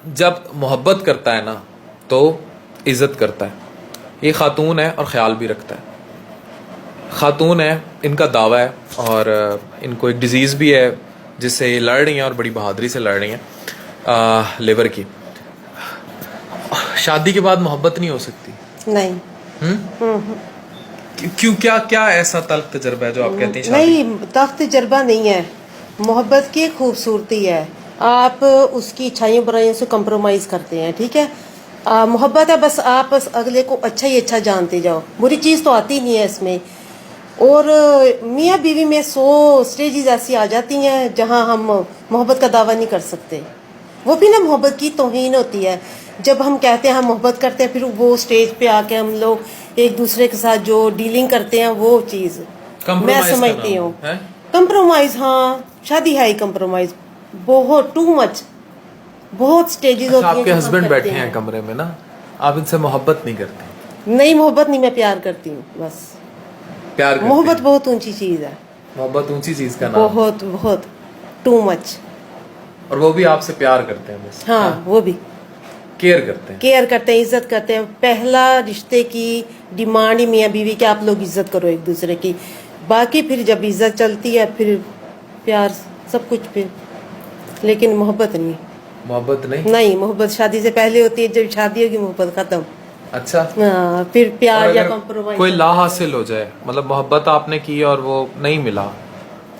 جب محبت کرتا ہے نا تو عزت کرتا ہے. یہ خاتون ہے اور خیال بھی رکھتا ہے. خاتون ہے, ان کا دعویٰ ہے اور ان کو ایک ڈیزیز بھی ہے جس سے یہ لڑ رہی ہیں اور بڑی بہادری سے لڑ رہی ہیں, لیور کی. شادی کے بعد محبت نہیں ہو سکتی. نہیں. کیوں, کیا ایسا تلخ تجربہ ہے جو آپ کہتی ہیں؟ نہیں, تلخ تجربہ نہیں ہے. محبت کی خوبصورتی ہے, آپ اس کی اچھائیوں برائیوں سے کمپرومائز کرتے ہیں. ٹھیک ہے, محبت ہے, بس آپ اگلے کو اچھا ہی اچھا جانتے جاؤ, بری چیز تو آتی نہیں ہے اس میں. اور میاں بیوی میں 100 سٹیجز ایسی آ جاتی ہیں جہاں ہم محبت کا دعویٰ نہیں کر سکتے. وہ بھی نا محبت کی توہین ہوتی ہے جب ہم کہتے ہیں ہم محبت کرتے ہیں, پھر وہ سٹیج پہ آ کے ہم لوگ ایک دوسرے کے ساتھ جو ڈیلنگ کرتے ہیں وہ چیز میں سمجھتی ہوں. کمپرومائز, ہاں, شادی ہے ہی کمپرومائز. بہت ٹو مچ, بہت سٹیجز ہوتی ہیں. آپ کے ہسبینڈ بیٹھے ہیں کمرے میں نا, آپ ان سے محبت نہیں کرتے؟ نہیں, محبت نہیں, میں پیار کرتی ہوں بس. پیار کرتے محبت ہیں. بہت اونچی چیز ہے. محبت اونچی چیز کا نام. بہت بہت ٹو مچ. اور وہ بھی آپ سے پیار کرتے ہیں بس؟ ہاں, وہ بھی کیئر کرتے ہیں. کیئر کرتے ہیں, عزت کرتے ہیں. پہلا رشتے کی ڈیمانڈ ہی میاں بیوی کہ آپ لوگ عزت کرو ایک دوسرے کی. باقی پھر جب عزت چلتی ہے پھر پیار سب کچھ, پھر لیکن محبت نہیں. محبت نہیں. نہیں, محبت شادی سے پہلے ہوتی ہے, جب شادی ہوگی محبت ختم. اچھا, ہاں, پھر پیار یا کمپرومائز. کوئی لا حاصل ہو جائے, مطلب محبت آپ نے کی اور وہ نہیں ملا,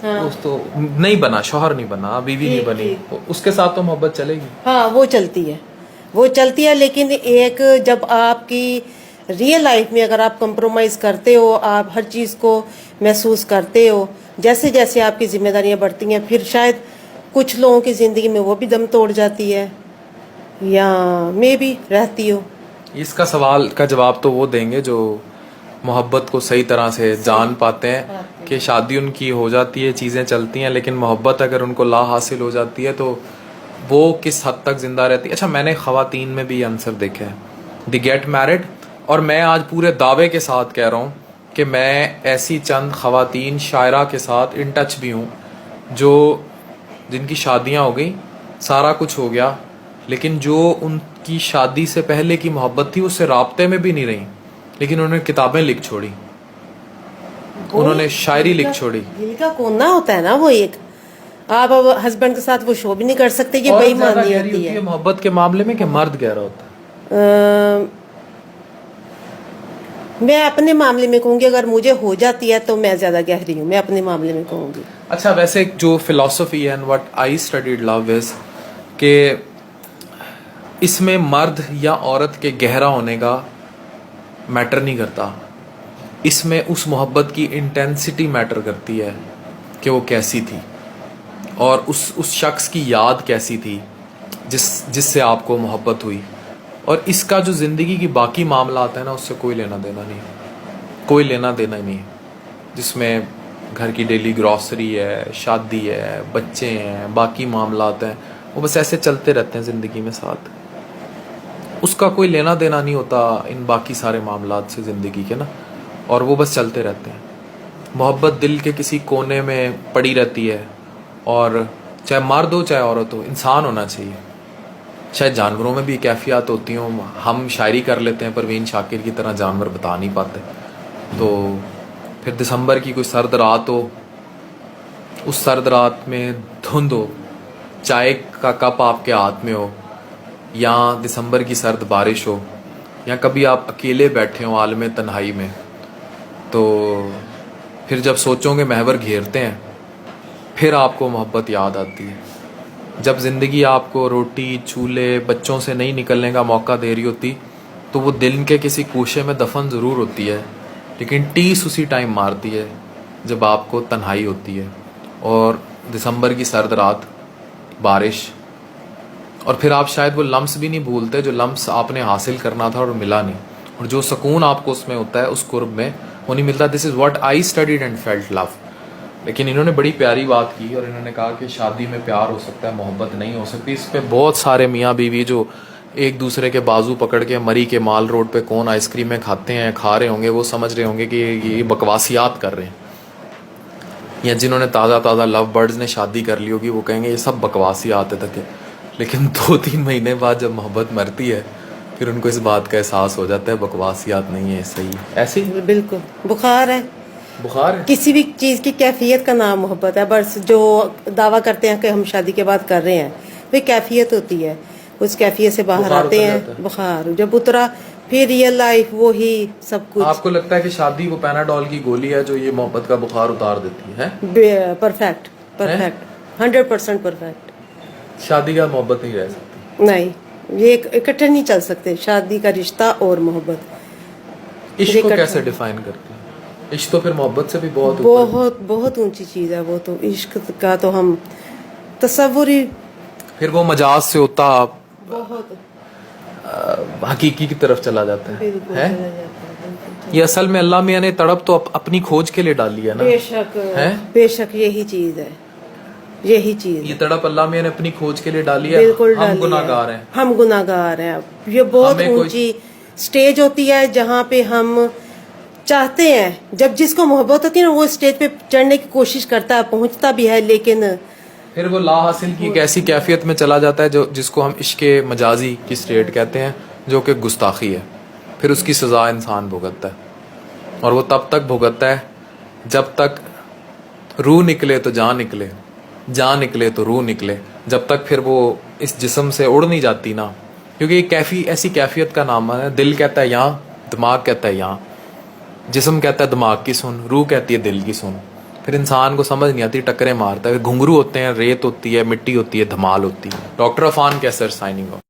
اس تو نہیں بنا, شوہر نہیں بنا, بیوی نہیں بنی, اس کے ساتھ تو محبت چلے گی. ہاں, وہ چلتی ہے, وہ چلتی ہے. لیکن ایک جب آپ کی ریئل لائف میں اگر آپ کمپرومائز کرتے ہو, آپ ہر چیز کو محسوس کرتے ہو, جیسے جیسے آپ کی ذمہ داریاں بڑھتی ہیں, پھر شاید کچھ لوگوں کی زندگی میں وہ بھی دم توڑ جاتی ہے یا میں بھی رہتی ہو. اس کا سوال کا جواب تو وہ دیں گے جو محبت کو صحیح طرح سے جان پاتے ہیں کہ شادی ان کی ہو جاتی ہے, چیزیں چلتی ہیں, لیکن محبت اگر ان کو لا حاصل ہو جاتی ہے تو وہ کس حد تک زندہ رہتی ہے. اچھا, میں نے خواتین میں بھی یہ عنصر دیکھا ہے, دی گیٹ میرڈ, اور میں آج پورے دعوے کے ساتھ کہہ رہا ہوں کہ میں ایسی چند خواتین شاعرہ کے ساتھ ان ٹچ بھی ہوں جو جن کی شادیاں ہو گئی, سارا کچھ ہو گیا, لیکن جو ان کی شادی سے پہلے کی محبت تھی اس سے رابطے میں بھی نہیں رہی, لیکن انہوں نے کتابیں لکھ چھوڑی, انہوں نے شاعری لکھ چھوڑی. دل کا کونا ہوتا ہے نا وہ ایک, آپ ہسبینڈ کے ساتھ وہ شو بھی نہیں کر سکتے, یہ بے ایمانی ہوتی ہے. محبت کے معاملے میں کہ مرد گہرا ہوتا ہے. میں اپنے معاملے میں کہوں گی اگر مجھے ہو جاتی ہے تو میں زیادہ گہری ہوں, میں اپنے معاملے میں کہوں گی. اچھا, ویسے جو فلسفی ہے, وٹ آئی اسٹڈیڈ لو از, کہ اس میں مرد یا عورت کے گہرا ہونے کا میٹر نہیں کرتا, اس میں اس محبت کی انٹینسٹی میٹر کرتی ہے کہ وہ کیسی تھی اور اس شخص کی یاد کیسی تھی جس سے آپ کو محبت ہوئی. اور اس کا جو زندگی کی باقی معاملات ہیں نا, اس سے کوئی لینا دینا نہیں, کوئی لینا دینا نہیں, جس میں گھر کی ڈیلی گروسری ہے, شادی ہے, بچے ہیں, باقی معاملات ہیں, وہ بس ایسے چلتے رہتے ہیں زندگی میں ساتھ. اس کا کوئی لینا دینا نہیں ہوتا ان باقی سارے معاملات سے زندگی کے نا, اور وہ بس چلتے رہتے ہیں. محبت دل کے کسی کونے میں پڑی رہتی ہے, اور چاہے مرد ہو چاہے عورت ہو, انسان ہونا چاہیے. شاید جانوروں میں بھی کیفیات ہوتی ہوں, ہم شاعری کر لیتے ہیں پروین شاکر کی طرح, جانور بتا نہیں پاتے. تو پھر دسمبر کی کوئی سرد رات ہو, اس سرد رات میں دھند ہو, چائے کا کپ آپ کے ہاتھ میں ہو, یا دسمبر کی سرد بارش ہو, یا کبھی آپ اکیلے بیٹھے ہوں عالم تنہائی میں, تو پھر جب سوچوں گے محور گھیرتے ہیں, پھر آپ کو محبت یاد آتی ہے. جب زندگی آپ کو روٹی چولہے بچوں سے نہیں نکلنے کا موقع دے رہی ہوتی, تو وہ دل کے کسی کوشے میں دفن ضرور ہوتی ہے, لیکن ٹیس اسی ٹائم مارتی ہے جب آپ کو تنہائی ہوتی ہے. اور دسمبر کی سرد رات, بارش, اور پھر آپ شاید وہ لمس بھی نہیں بھولتے جو لمس آپ نے حاصل کرنا تھا اور ملا نہیں, اور جو سکون آپ کو اس میں ہوتا ہے, اس قرب میں, وہ نہیں ملتا. This is what I studied and felt low. لیکن انہوں نے بڑی پیاری بات کی, اور انہوں نے کہا کہ شادی میں پیار ہو سکتا ہے, محبت نہیں ہو سکتی. اس پہ بہت سارے میاں بیوی جو ایک دوسرے کے بازو پکڑ کے مری کے مال روڈ پہ کون آئس کریمیں کھاتے ہیں, کھا رہے ہوں گے, وہ سمجھ رہے ہوں گے کہ یہ بکواسیات کر رہے ہیں. یا جنہوں نے تازہ لو برڈز نے شادی کر لی ہوگی, وہ کہیں گے یہ سب بکواسیات ہے تک. لیکن 2-3 مہینے بعد جب محبت مرتی ہے پھر ان کو اس بات کا احساس ہو جاتا ہے بکواسیات نہیں ہے صحیح. ایسے ہی بالکل بخار ہے. بخار ہے. کسی بھی چیز کی کیفیت کا نام محبت ہے. بس جو دعویٰ کرتے ہیں کہ ہم شادی کے بعد کر رہے ہیں وہ کیفیت ہوتی ہے. اس کیفیت سے باہر بخار آتے اتر ہیں. جاتا ہے. بخار جب اترا پھر ریئل لائف وہی سب کچھ. آپ کو لگتا ہے کہ شادی وہ پیناڈول کی گولی ہے جو یہ محبت کا بخار اتار دیتی ہے؟ Perfect 100% perfect. شادی کا محبت نہیں رہ سکتی. نہیں یہ اکٹھے نہیں چل سکتے. شادی کا رشتہ اور محبت. عشق کو کیسے ڈیفائن کرتی ہے؟ عشق تو پھر محبت سے بھی بہت اوپر. بہت بہت اونچی چیز ہے وہ تو. عشق کا تو ہم تصور ہی پھر وہ مجاز سے ہوتا بہت حقیقی کی طرف چلا جاتا ہے. بالکل ہے چلا جاتا ہے. بالکل. یہ اصل میں اللہ میاں نے تڑپ تو اپنی کھوج کے لیے ڈالی ہے نا. بے شک ہے بے شک یہی چیز ہے. یہی چیز یہ تڑپ اللہ میاں نے اپنی کھوج کے لیے ڈالی ہے. بالکل ہم گناہگار ہیں. ہم گناہگار ہیں. یہ بہت ہمیں کوئی- اونچی سٹیج ہوتی ہے جہاں پہ ہم چاہتے ہیں جب جس کو محبت ہوتی ہے نا وہ اسٹیج پہ چڑھنے کی کوشش کرتا ہے پہنچتا بھی ہے لیکن پھر وہ لا حاصل کی ایک ایسی کیفیت میں چلا جاتا ہے جس کو ہم عشق مجازی کی سٹیٹ کہتے ہیں جو کہ گستاخی ہے. پھر اس کی سزا انسان بھگتتا ہے اور وہ تب تک بھگتتا ہے جب تک روح نکلے تو جان نکلے, جان نکلے تو روح نکلے. جب تک پھر وہ اس جسم سے اڑ نہیں جاتی نا, کیونکہ یہ ایسی کیفیت کا نام ہے. دل کہتا ہے یہاں, دماغ کہتا ہے یہاں, جسم کہتا ہے دماغ کی سن, روح کہتی ہے دل کی سن. پھر انسان کو سمجھ نہیں آتی, ٹکرے مارتا ہے. گھنگرو ہوتے ہیں, ریت ہوتی ہے, مٹی ہوتی ہے, دھمال ہوتی ہے. ڈاکٹر عفان کیسر سائننگ آف.